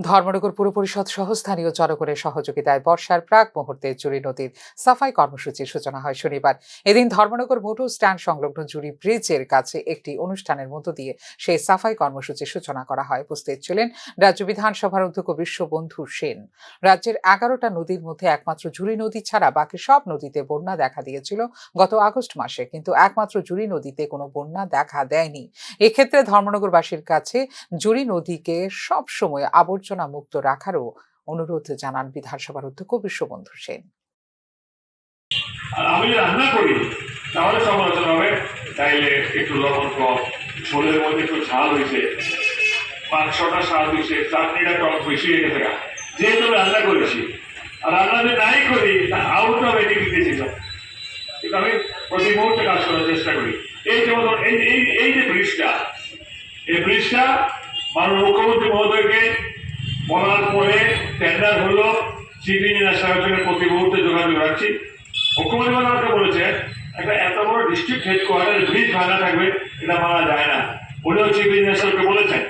ধর্মনগর পুর পরিষদ সহ স্থানীয় জনগণের সহযোগিতায় বর্ষার প্রাক মুহূর্তে জুড়ি নদীর সাফাই কর্মসূচির সূচনা হয় শনিবার। এদিন ধর্মনগর মোটর স্ট্যান্ড সংলগ্ন জুড়ি ব্রিজের কাছে একটি অনুষ্ঠানের মধ্য দিয়ে সেই সাফাই কর্মসূচির সূচনা করা হয়। উপস্থিত ছিলেন রাজ্য বিধানসভার অধ্যক্ষ বিশ্ববন্ধু সেন। রাজ্যের 11টা নদীর মধ্যে একমাত্র জুড়ি নদী ছাড়া বাকি সব নদীতে বন্যা দেখা দিয়েছিল গত আগস্ট মাসে, কিন্তু একমাত্র জুড়ি নদীতে কোনো বন্যা দেখা দেয়নি। এক্ষেত্রে ধর্মনগরবাসীর কাছে জুড়ি নদীকে সবসময় আবর্জনা মুক্ত রাখারও অনুরোধ জানান বিধানসভার অধ্যক্ষ বিশ্ববন্ধু সেন। আমি রান্না করি তাহলে সমালোচনা হবে, তাইলে একটু লবণ কম, ঝোলের মধ্যে একটু ঝাল হয়েছে, মাংসটা স্বাদ হয়েছে, চাটনিটা টক বেশি হয়ে গেছে। যেহেতু আমি রান্না করেছি আর রান্না যদি নাই করি তা আউট অফ এটিভিটি ছিল, কিন্তু আমি প্রতি মুহূর্তে কাজ করার চেষ্টা করি। এই যেমন এই যে ব্রিজটা, এই ব্রিজটা মাননীয় মুখ্যমন্ত্রী মহোদয়কে বলার পরে টেন্ডার হলো, চিফ ইঞ্জিনিয়ার সাহেবের সঙ্গে প্রতি মুহূর্তে যোগাযোগ রাখছি। মুখ্যমন্ত্রী আমাকে বলেছে একটা এত বড় ডিস্ট্রিক্ট হেডকোয়ার্টার ব্রিজ ভাঙা থাকবে, এটা মানা যায় না। উনিও চিফ ইঞ্জিনিয়ার সাহেবকে বলেছেন